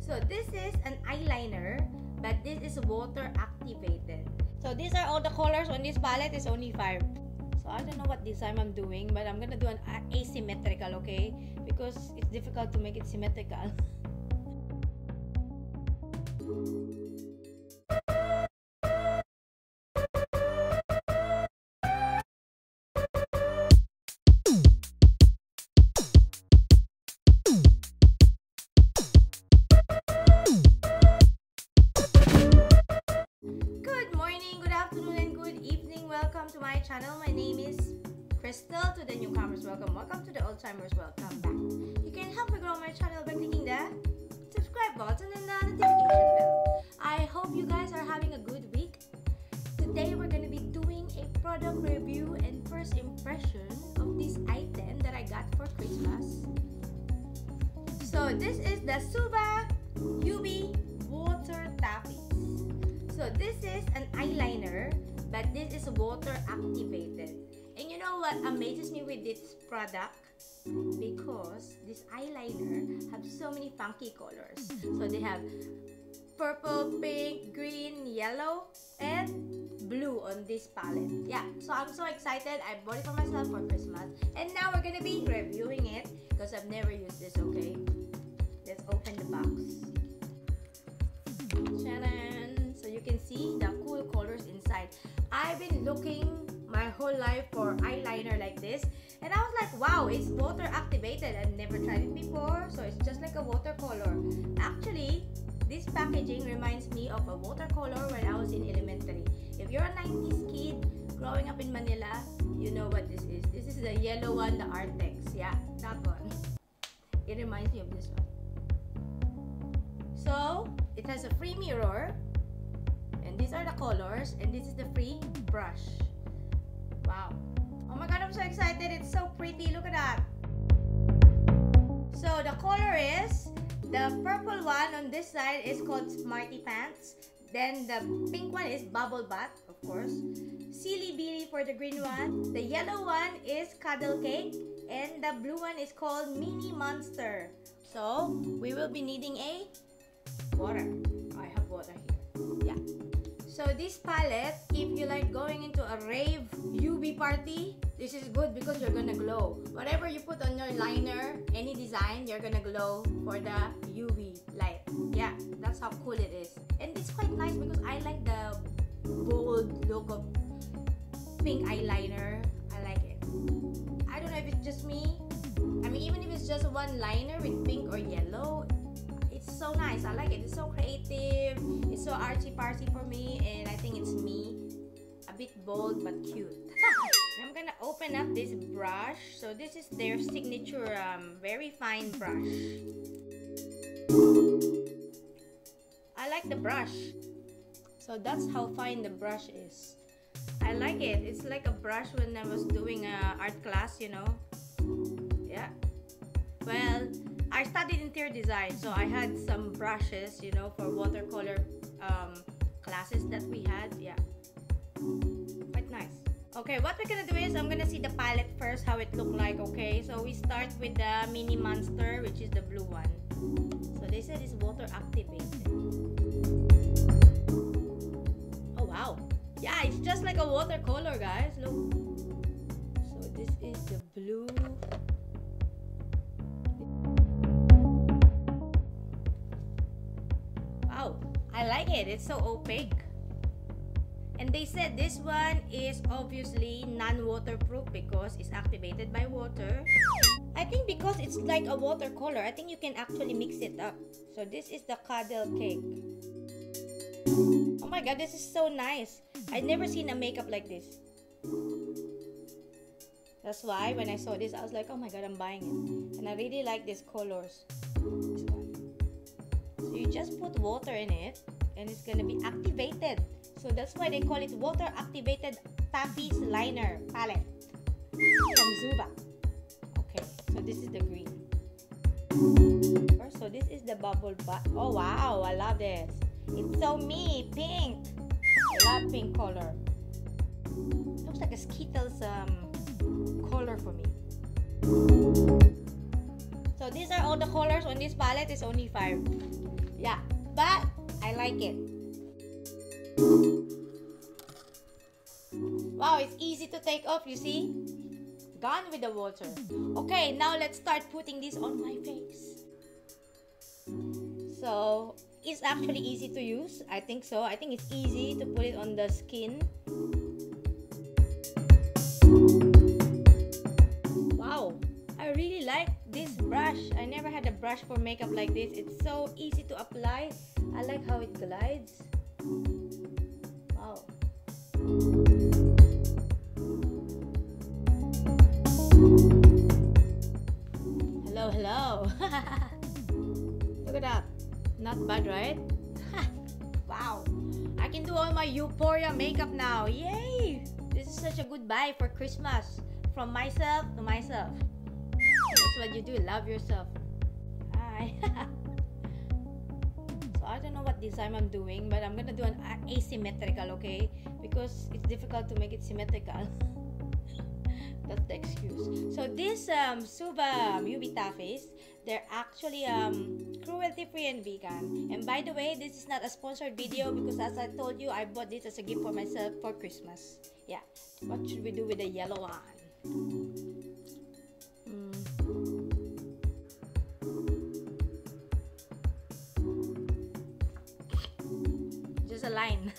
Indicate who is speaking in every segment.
Speaker 1: So this is an eyeliner, but this is water activated. So these are all the colors on this palette. Is only 5. So I don't know what design I'm doing, but I'm gonna do an asymmetrical, okay? Because it's difficult to make it symmetrical. Welcome to my channel. My name is Crystal. To the newcomers, welcome to the old timers, welcome back. You can help me grow my channel by clicking the subscribe button and the notification bell. I hope you guys are having a good week. Today we're going to be doing a product review and first impression of this item that I got for Christmas. So this is the Suva UV Water Taffies. So this is an eyeliner, but this is water activated. And you know what amazes me with this product? Because this eyeliner have so many funky colors. So they have purple, pink, green, yellow, and blue on this palette. Yeah, so I'm so excited. I bought it for myself for Christmas. And now we're gonna be reviewing it because I've never used this, okay? Let's open the box. Ta-da! So you can see the cool colors inside. I've been looking my whole life for eyeliner like this, and I was like, wow, it's water activated. I've never tried it before, so it's just like a watercolor. Actually, this packaging reminds me of a watercolor when I was in elementary. If you're a 90s kid growing up in Manila, you know what this is. This is the yellow one, the Artex. Yeah, that one. It reminds me of this one. So it has a free mirror, and these are the colors, and this is the free brush. Wow. Oh my god, I'm so excited. It's so pretty. Look at that. So the color is, the purple one on this side is called Smarty Pants. Then the pink one is Bubble Butt, of course. Silly Billy for the green one. The yellow one is Cuddle Cake. And the blue one is called Mini Monster. So we will be needing a water. I have water here. Yeah. So this palette, if you like going into a rave UV party, this is good because you're gonna glow. Whatever you put on your liner, any design, you're gonna glow for the UV light. Yeah, that's how cool it is. And it's quite nice because I like the bold look of pink eyeliner. I like it. I don't know if it's just me. I mean, even if it's just one liner with pink or yellow, it's so nice. I like it. It's so creative. It's so artsy-fartsy for me, and I think it's me. A bit bold but cute. I'm gonna open up this brush. So this is their signature very fine brush. I like the brush. So that's how fine the brush is. I like it. It's like a brush when I was doing a art class, you know. Yeah. Well, I studied interior design, so I had some brushes, you know, for watercolor classes that we had. Yeah, quite nice. Okay, what we're gonna do is I'm gonna see the palette first, how it look like. Okay, so we start with the Mini Monster, which is the blue one. So they said it's water activated. Oh wow, yeah, it's just like a watercolor, guys. Look. So this is the blue. I like it. It's so opaque. And they said this one is obviously non-waterproof because it's activated by water. I think because it's like a watercolor, I think you can actually mix it up. So this is the Cuddle Cake. Oh my god, this is so nice. I've never seen a makeup like this. That's why when I saw this, I was like, oh my god, I'm buying it. And I really like these colors. This one. So you just put water in it and it's gonna be activated. So that's why they call it water activated Taffies liner palette from Suva. Okay, so this is the green. So this is the Bubble Butt. Oh wow, I love this. It's so me, pink. I love pink color. Looks like a Skittles color for me. So these are all the colors on this palette. It's only 5. Yeah, but I like it. Wow, it's easy to take off, you see? Gone with the water. Okay, now let's start putting this on my face. So, it's actually easy to use. I think so. I think it's easy to put it on the skin. Wow, I really like this brush. I never had a brush for makeup like this. It's so easy to apply. I like how it glides. Wow. Hello, hello. Look at that. Not bad, right? Wow. I can do all my Euphoria makeup now. Yay! This is such a good buy for Christmas. From myself to myself. That's what you do. Love yourself. Hi. So I don't know what design I'm doing, but I'm gonna do an asymmetrical, okay? Because it's difficult to make it symmetrical. That's the excuse. So this Suva UV Taffies, they're actually cruelty-free and vegan. And by the way, this is not a sponsored video because as I told you, I bought this as a gift for myself for Christmas. Yeah. What should we do with the yellow one? Just a line.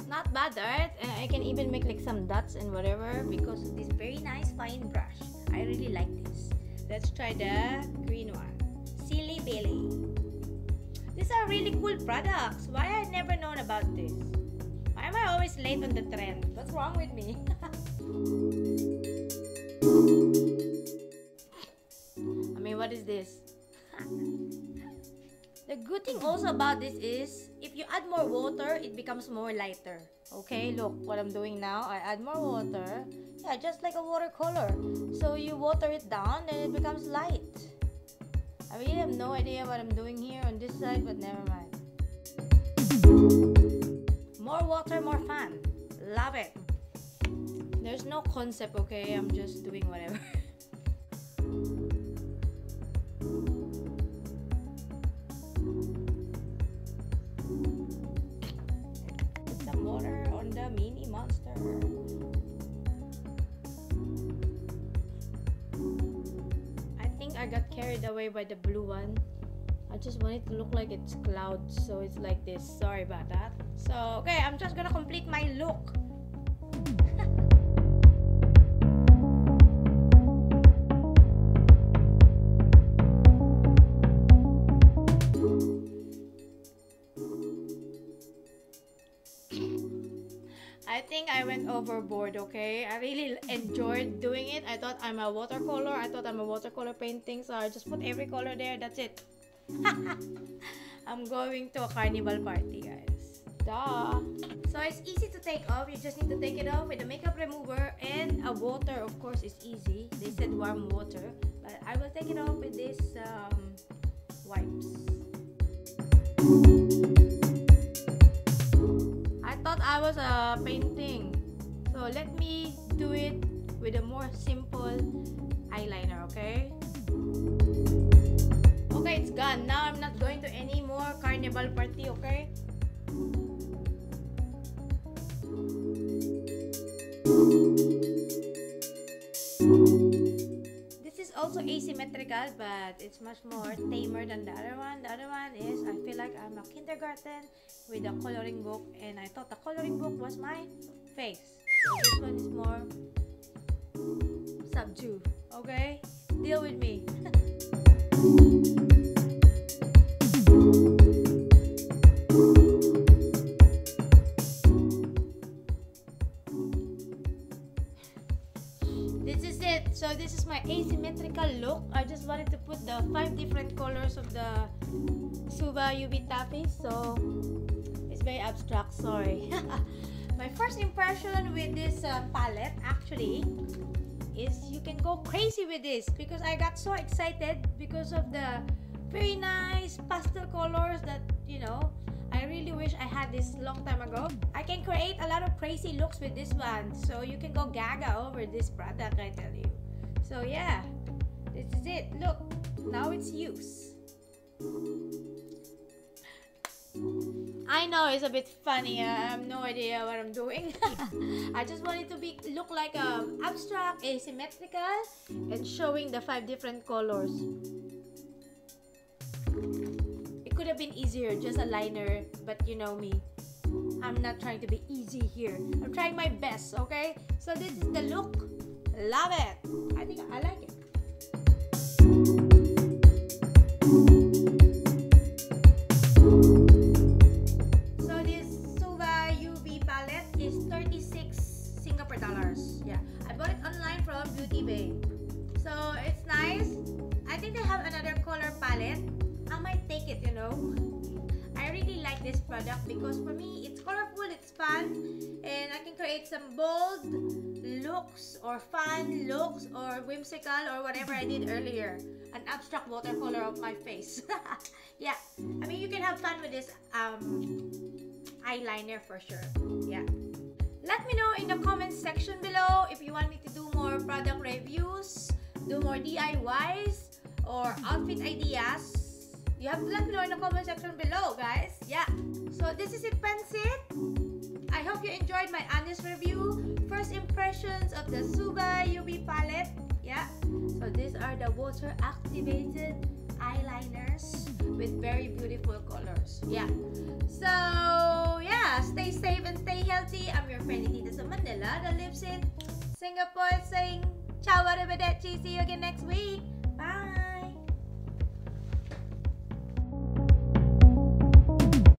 Speaker 1: Not bad, right? I can even make like some dots and whatever because of this very nice fine brush. I really like this. Let's try the green one. Silly Billy. These are really cool products. Why I never known about this? Why am I always late on the trend? What's wrong with me? I mean, what is this? The good thing also about this is if you add more water, it becomes more lighter. Okay, look what I'm doing now. I add more water. Yeah, just like a watercolor. So you water it down and it becomes light. I really have no idea what I'm doing here on this side, but never mind. More water, more fun. Love it. There's no concept, okay? I'm just doing whatever. Put some water on the mini monster. I got carried away by the blue one. I just want it to look like it's clouds, so it's like this. Sorry about that. So, okay, I'm just gonna complete my look. I think I went overboard, okay? I really enjoyed doing it. I thought I'm a watercolor. I thought I'm a watercolor painting, so I just put every color there. That's it. I'm going to a carnival party, guys. Duh. So it's easy to take off. You just need to take it off with a makeup remover and a water. Of course, it's easy. They said warm water, but I will take it off with this wipes. I was painting, so let me do it with a more simple eyeliner. Okay, it's gone. Now I'm not going to any more carnival party. Okay, this is also asymmetrical, but it's much more tamer than the other one. The other one is, I feel like I'm a kindergarten with a coloring book, and I thought the coloring book was my face. So this one is more subdued. Okay, deal with me. This is it. So this is my asymmetrical look. I just wanted to put the 5 different colors of the Suva UV Taffies. So it's very abstract, sorry. My first impression with this palette actually is you can go crazy with this because I got so excited because of the very nice pastel colors that, you know, I really really wish I had this long time ago. I can create a lot of crazy looks with this one. So you can go gaga over this product, I tell you. So yeah, this is it. Look, now it's use. I know it's a bit funny. I have no idea what I'm doing. I just want it to look like abstract, asymmetrical, and showing the 5 different colors. It could have been easier, just a liner, but you know me. I'm not trying to be easy here. I'm trying my best, okay? So this is the look. Love it. I think I like it. So this Suva UV palette is 36 Singapore dollars. Yeah, I bought it online from Beauty Bay. So it's nice. I think they have another color palette. I might take it, you know. I really like this product because for me, it's colorful, it's fun, and I can create some bold looks or fun looks or whimsical or whatever I did earlier. An abstract watercolor of my face. Yeah, I mean, you can have fun with this eyeliner for sure. Yeah. Let me know in the comments section below if you want me to do more product reviews, do more DIYs, or outfit ideas. You have to let me know in the comment section below, guys. Yeah. So this is it, Pansit. I hope you enjoyed my honest review. First impressions of the Suva UV palette. Yeah. So these are the water activated eyeliners with very beautiful colors. Yeah. So yeah, stay safe and stay healthy. I'm your friend Tita sa Manila that lives in Singapore, saying ciao arrivederci. See you again next week. Bye.